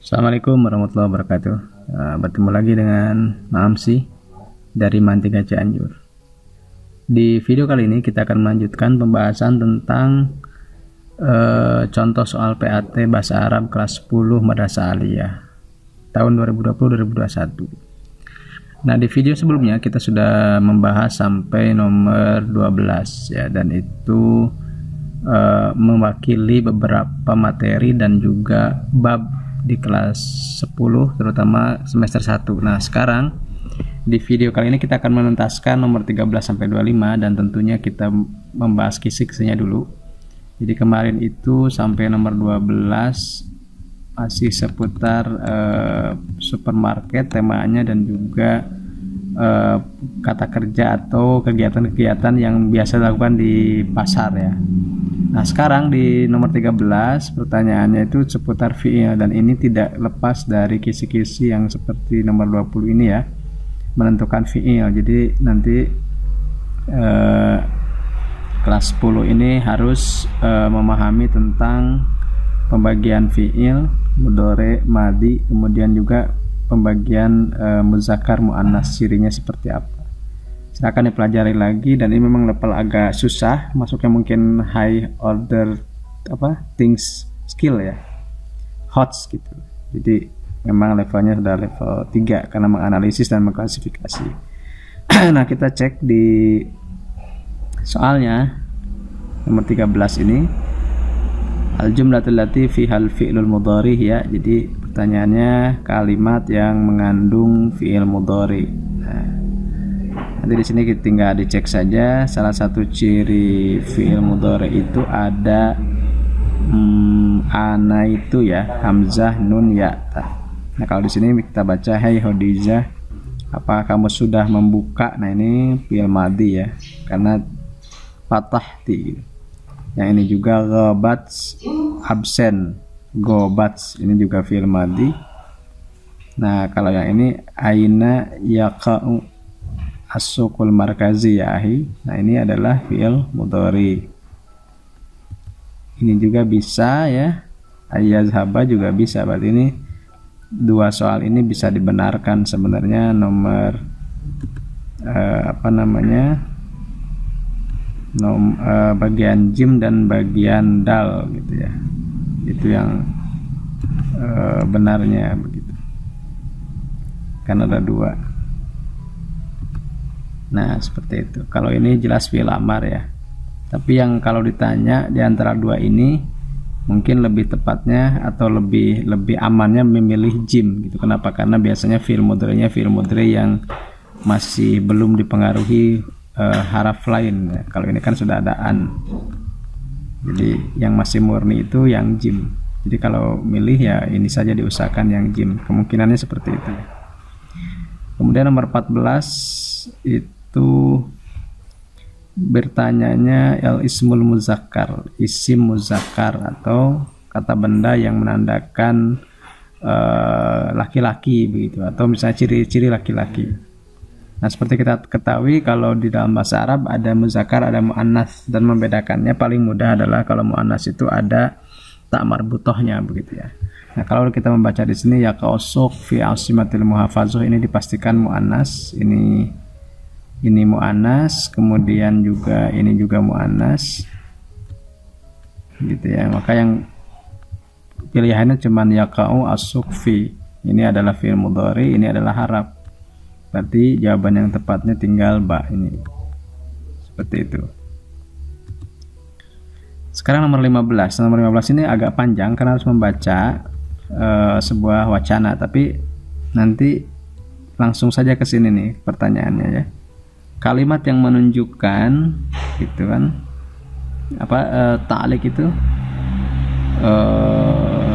Assalamualaikum warahmatullahi wabarakatuh. Bertemu lagi dengan Maamsi dari Mantika Cianjur. Di video kali ini kita akan melanjutkan pembahasan tentang contoh soal PAT Bahasa Arab kelas 10 Madrasah Aliyah tahun 2020-2021. Nah, di video sebelumnya kita sudah membahas sampai nomor 12 ya, dan itu mewakili beberapa materi dan juga bab di kelas 10 terutama semester 1. Nah, sekarang di video kali ini kita akan menuntaskan nomor 13 sampai 25 dan tentunya kita membahas kisi-kisinya dulu. Jadi kemarin itu sampai nomor 12 masih seputar supermarket temanya dan juga kata kerja atau kegiatan-kegiatan yang biasa dilakukan di pasar ya. Nah, sekarang di nomor 13 pertanyaannya itu seputar fi'il, dan ini tidak lepas dari kisi-kisi yang seperti nomor 20 ini ya, menentukan fi'il. Jadi nanti kelas 10 ini harus memahami tentang pembagian fi'il, mudhari, madi, kemudian juga pembagian muzakkar muannas, cirinya seperti apa. Silakan dipelajari lagi, dan ini memang level agak susah, masuknya mungkin high order things skill ya, HOTS gitu. Jadi memang levelnya sudah level 3 karena menganalisis dan mengklasifikasi. Nah, kita cek di soalnya nomor 13 ini, al-jumlatul lati fihal fi'lul mudhari ya. Jadi pertanyaannya kalimat yang mengandung fi'il mudhari. Nanti di sini kita tinggal dicek saja. Salah satu ciri fi'il mudhari itu ada ana itu ya, hamzah, nun, ya, ta. Nah, kalau di sini kita baca hai Khadijah, apa kamu sudah membuka? Nah, ini fi'il madhi ya, karena fatahti. Yang ini juga ghabat, absen, gobats, ini juga fi'il madhi. Nah, kalau yang ini aina yaqa'u as-suqul markazi ya ahi. Nah, ini adalah fi'il mudhari. Ini juga bisa ya, ayazhaba juga bisa. Berarti ini dua soal ini bisa dibenarkan sebenarnya, nomor bagian jim dan bagian dal gitu ya. Itu yang benarnya begitu. Kan ada dua. Nah, seperti itu. Kalau ini jelas fi'il amar ya. Tapi yang kalau ditanya di antara dua ini, mungkin lebih tepatnya atau lebih amannya memilih jim gitu. Kenapa? Karena biasanya fi'il mudhari yang masih belum dipengaruhi haraf lain ya. Kalau ini kan sudah ada an. Jadi yang masih murni itu yang jim. Jadi kalau milih ya ini saja diusahakan yang jim. Kemungkinannya seperti itu. Kemudian nomor 14 itu bertanyanya ismul muzakkar, isim muzakkar atau kata benda yang menandakan laki-laki begitu, atau misalnya ciri-ciri laki-laki. Nah, seperti kita ketahui kalau di dalam bahasa Arab ada muzakkar, ada muannas, dan membedakannya paling mudah adalah kalau muannas itu ada tak marbutohnya begitu ya. Nah, kalau kita membaca di sini ya kausuq fi asimatil muhafazah, ini dipastikan muannas, ini muannas, kemudian juga ini juga muannas gitu ya. Maka yang pilihannya cuman yaqa'u as-suqfi. Ini adalah fi'il mudhari, ini adalah haraf. Berarti jawaban yang tepatnya tinggal ba ini. Seperti itu. Sekarang nomor 15. Nomor 15 ini agak panjang karena harus membaca sebuah wacana, tapi nanti langsung saja ke sini nih pertanyaannya ya. Kalimat yang menunjukkan gitu kan ta'liq itu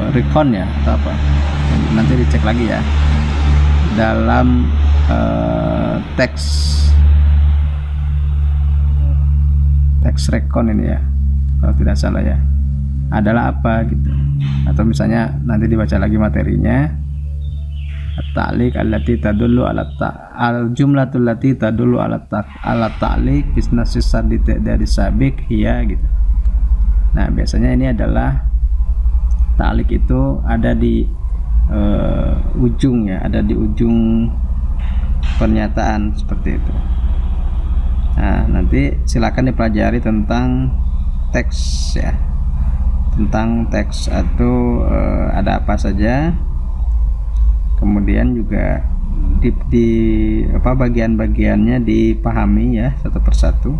recon ya atau apa, nanti dicek lagi ya dalam teks recon ini ya, kalau tidak salah ya, adalah apa gitu. Atau misalnya nanti dibaca lagi materinya, at-ta'liq allati tadullu ala al-jumlatul lati tadullu ala ta'liq bisnasis sardi dari sabik hiya gitu. Nah, biasanya ini adalah ta'liq itu ada di ujung ya, ada di ujung pernyataan seperti itu. Nah, nanti silakan dipelajari tentang teks ya, tentang teks atau ada apa saja, kemudian juga di bagian-bagiannya dipahami ya satu persatu.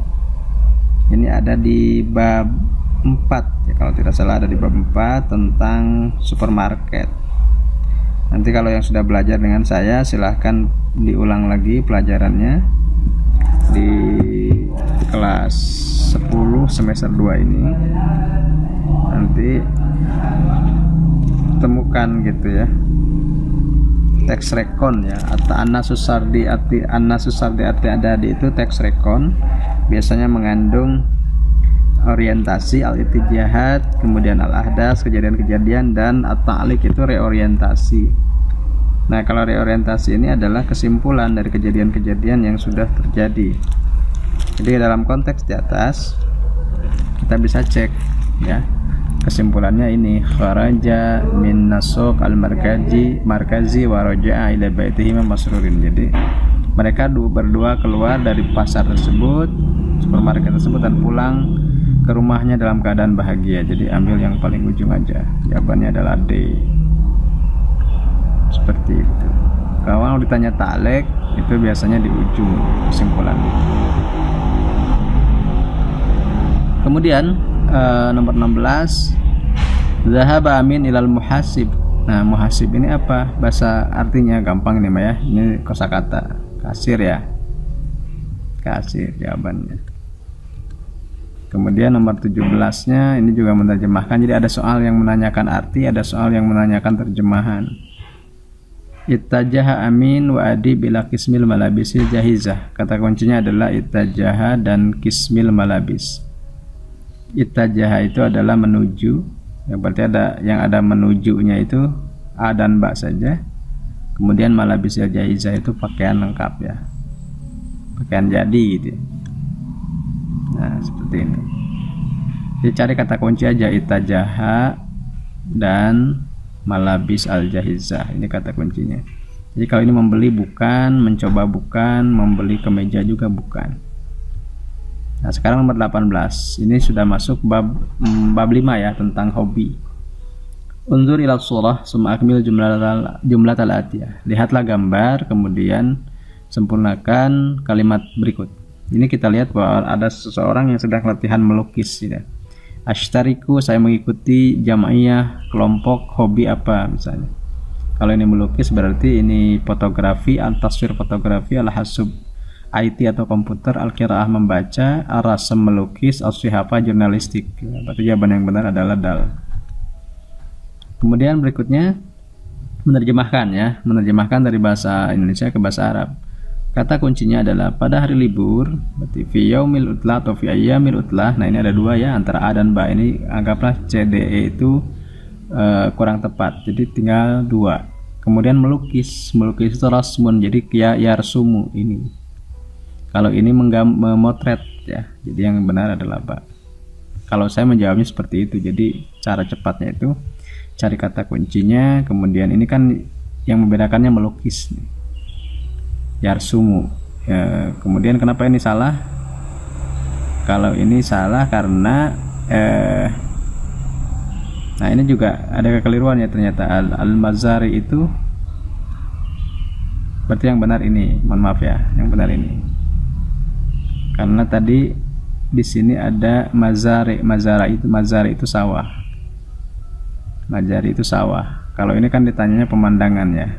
Ini ada di bab 4 ya, kalau tidak salah ada di bab 4 tentang supermarket. Nanti kalau yang sudah belajar dengan saya silahkan diulang lagi pelajarannya di kelas 10 semester 2 ini. Nanti temukan gitu ya, teks rekon ya, atau An-Nasus Sardi ada di itu teks rekon biasanya mengandung orientasi, al-ittijahat, kemudian al-ahdas, kejadian-kejadian, dan at-ta'liq itu reorientasi. Nah, kalau reorientasi ini adalah kesimpulan dari kejadian-kejadian yang sudah terjadi. Jadi dalam konteks di atas kita bisa cek ya, kesimpulannya ini kharaja min nasuq al-markazi wa raja'a ila baitihi masrurin. Jadi mereka berdua keluar dari pasar tersebut, supermarket tersebut, dan pulang ke rumahnya dalam keadaan bahagia. Jadi ambil yang paling ujung aja, jawabannya adalah D. Seperti itu. Kalau ditanya ta'liq itu biasanya di ujung kesimpulan. Kemudian nomor 16, zahaba Amin ilal muhasib. Nah, muhasib ini apa? Bahasa artinya gampang nih Mbak ya. Ini kosakata kasir ya. Kasir jawabannya. Kemudian nomor 17-nya ini juga menerjemahkan. Jadi ada soal yang menanyakan arti, ada soal yang menanyakan terjemahan. Ittajaha Amin wa Adi bila kismil malabisil jahizah. Kata kuncinya adalah ittajaha dan kismil malabis. Ittajaha itu adalah menuju. Ya, berarti yang ada menujunya itu A dan Ba saja. Kemudian malabisil jahizah itu pakaian lengkap ya. Pakaian jadi gitu. Nah, seperti ini. Jadi cari kata kunci aja, ittajaha dan malabis al-jahizah. Ini kata kuncinya. Jadi kalau ini membeli bukan, mencoba bukan, membeli kemeja juga bukan. Nah, sekarang nomor 18. Ini sudah masuk bab 5 ya, tentang hobi. Unzur ila surah summa akmil jumlah al-atiyah. Lihatlah gambar, kemudian sempurnakan kalimat berikut. Ini kita lihat bahwa ada seseorang yang sedang latihan melukis ya. Ashtariku, saya mengikuti jamaiyah, kelompok hobi apa misalnya. Kalau ini melukis berarti ini fotografi, taswir fotografi, al-hasub IT atau komputer, al-qiraah membaca, ar-rasm melukis, as-sihafah jurnalistik. Berarti jawaban yang benar adalah dal. Kemudian berikutnya menerjemahkan ya, menerjemahkan dari bahasa Indonesia ke bahasa Arab. Kata kuncinya adalah pada hari libur, berarti fi yaumil utlah atau fi ayyamil utlah. Nah, ini ada dua ya, antara A dan Ba. Ini anggaplah CDE itu kurang tepat, jadi tinggal dua. Kemudian melukis itu rasmun, jadi yarsumu ini. Kalau ini memotret ya, jadi yang benar adalah Ba. Kalau saya menjawabnya seperti itu, jadi cara cepatnya itu cari kata kuncinya, kemudian ini kan yang membedakannya melukis nih. Yarsumu ya, kemudian kenapa ini salah? Kalau ini salah karena nah ini juga ada kekeliruan ya, ternyata al-mazari itu berarti yang benar ini, mohon maaf ya, yang benar ini, karena tadi di sini ada mazari itu sawah, mazari itu sawah. Kalau ini kan ditanyanya pemandangan ya.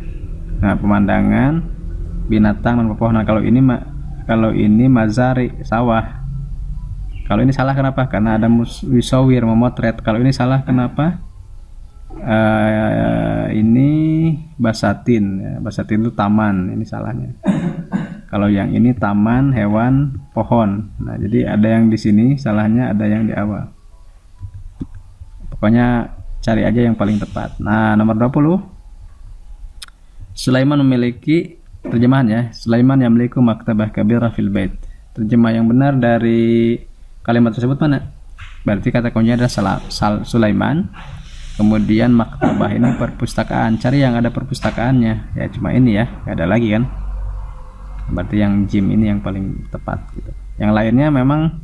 Nah, pemandangan binatang dan pepohonan. Kalau ini mazari sawah. Kalau ini salah kenapa? Karena ada wisawir memotret. Kalau ini salah kenapa? Ini basatin ya. Basatin itu taman, ini salahnya. Kalau yang ini taman, hewan, pohon. Nah, jadi ada yang di sini salahnya, ada yang di awal. Pokoknya cari aja yang paling tepat. Nah, nomor 20. Sulaiman memiliki terjemahan ya. Sulaiman yamliku maktabah kabirah fil bait. Terjemah yang benar dari kalimat tersebut mana? Berarti kata kuncinya adalah Sulaiman. Kemudian maktabah ini perpustakaan, cari yang ada perpustakaannya. Ya cuma ini ya, gak ada lagi kan. Berarti yang jim ini yang paling tepat gitu. Yang lainnya memang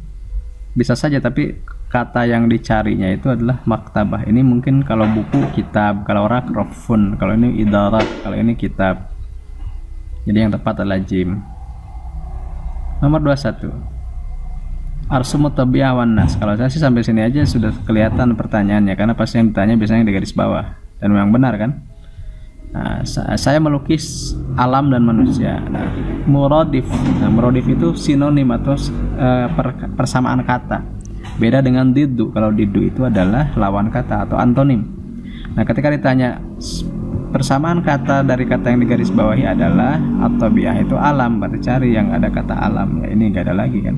bisa saja, tapi kata yang dicarinya itu adalah maktabah. Ini mungkin kalau buku kitab, kalau rak rofun, kalau ini idarat, kalau ini kitab. Jadi yang tepat adalah jim. Nomor 21. Arsumut tabi'ah wan nas. Kalau saya sih sampai sini aja sudah kelihatan pertanyaannya, karena pasti yang ditanya biasanya di garis bawah, dan memang benar kan. Nah, saya melukis alam dan manusia. Nah, muradif. Nah, muradif itu sinonim atau persamaan kata. Beda dengan diddu. Kalau diddu itu adalah lawan kata atau antonim. Nah, ketika ditanya persamaan kata dari kata yang di garis bawahi adalah at-tabi'ah itu alam, berarti cari yang ada kata alam. Ya, ini enggak ada lagi kan.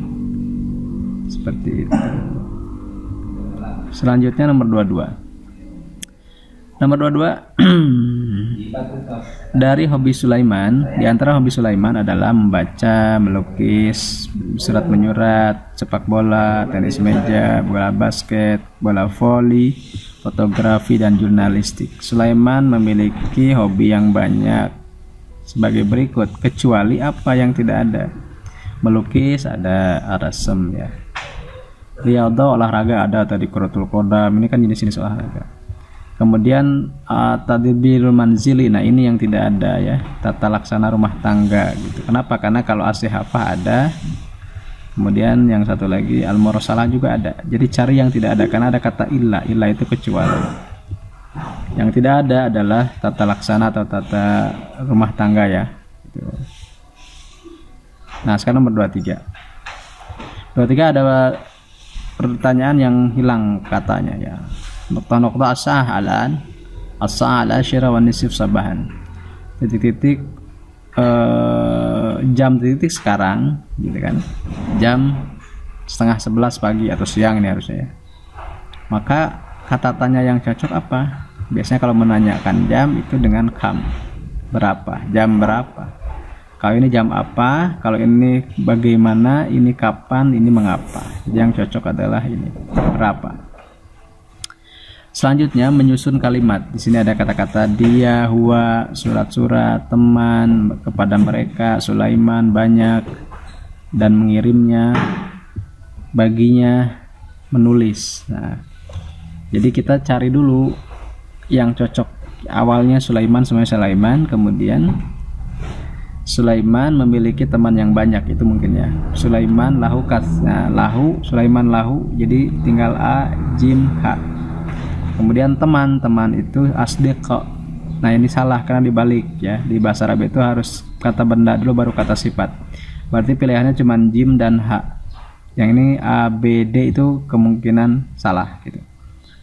Seperti itu. Selanjutnya nomor 22. Nomor 22. Dari hobi Sulaiman, di antara hobi Sulaiman adalah membaca, melukis, surat menyurat, sepak bola, tenis meja, bola basket, bola voli, fotografi, dan jurnalistik. Sulaiman memiliki hobi yang banyak sebagai berikut, kecuali apa yang tidak ada. Melukis ada, rasem ya. Riyadhah olahraga ada, tadi Quratul Qadam, ini kan jenis-jenis olahraga. Kemudian tadbirul manzili, nah ini yang tidak ada ya, tata laksana rumah tangga gitu. Kenapa? Karena kalau as-sihafah ada. Kemudian yang satu lagi al-mursalah juga ada. Jadi cari yang tidak ada, karena ada kata illa. Illa itu kecuali. Yang tidak ada adalah tata laksana atau tata rumah tangga ya gitu. Nah sekarang nomor 23. 23 ada pertanyaan yang hilang katanya ya. Nokta-nokta as-sa'ala syira wa nisif sabahan. Titik-titik jam titik sekarang gitu kan. Jam 10:30 pagi atau siang ini harusnya ya. Maka kata tanya yang cocok apa? Biasanya kalau menanyakan jam itu dengan kam. Berapa? Jam berapa? Kalau ini jam apa? Kalau ini bagaimana? Ini kapan? Ini mengapa? Jadi yang cocok adalah ini. Berapa? Selanjutnya menyusun kalimat. Di sini ada kata-kata dia, huwa, surat-surat, teman, kepada mereka, Sulaiman, banyak, dan mengirimnya, baginya, menulis. Nah, jadi kita cari dulu yang cocok. Awalnya Sulaiman, semuanya Sulaiman, kemudian Sulaiman memiliki teman yang banyak, itu mungkin ya. Sulaiman lahu kas. Nah, lahu, Sulaiman lahu, jadi tinggal a, jim, ha. Kemudian teman-teman itu asdiqa. Nah, ini salah karena dibalik ya. Di bahasa Arab itu harus kata benda dulu baru kata sifat. Berarti pilihannya cuma jim dan ha. Yang ini a, b, d itu kemungkinan salah gitu.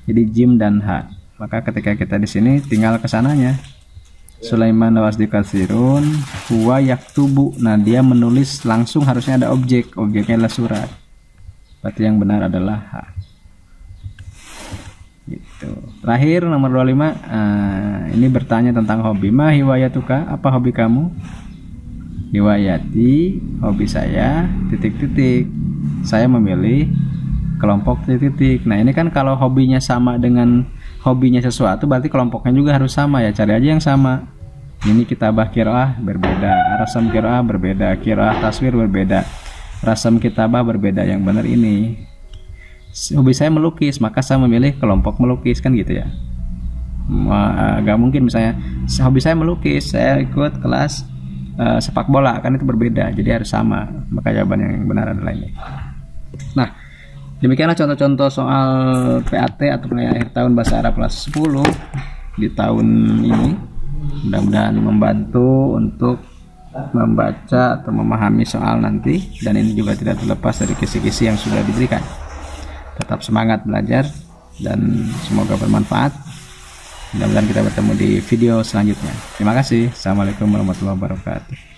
Jadi jim dan ha. Maka ketika kita di sini tinggal kesananya. Sulaiman wasdikasirun huwa yaktubu. Nah, dia menulis langsung, harusnya ada objek. Objeknya adalah surat. Berarti yang benar adalah ha. Gitu. Terakhir nomor 25. Ini bertanya tentang hobi. Ma hiwayatuka? Apa hobi kamu? Hiwayati, hobi saya titik-titik. Saya memilih kelompok titik-titik. Nah, ini kan kalau hobinya sama dengan hobinya sesuatu, berarti kelompoknya juga harus sama ya. Cari aja yang sama. Ini kitabah qiraah berbeda, rasam qiraah berbeda, qiraah taswir berbeda, rasam kitabah berbeda. Yang benar ini. Hobi saya melukis, maka saya memilih kelompok melukis, kan gitu ya. Gak mungkin misalnya hobi saya melukis, saya ikut kelas sepak bola, kan itu berbeda. Jadi harus sama. Maka jawaban yang benar adalah ini. Nah, demikianlah contoh-contoh soal PAT atau penilaian akhir tahun bahasa Arab kelas 10 di tahun ini. Mudah-mudahan membantu untuk membaca atau memahami soal nanti, dan ini juga tidak terlepas dari kisi-kisi yang sudah diberikan. Tetap semangat belajar dan semoga bermanfaat. Mudah-mudahan kita bertemu di video selanjutnya. Terima kasih. Assalamualaikum warahmatullahi wabarakatuh.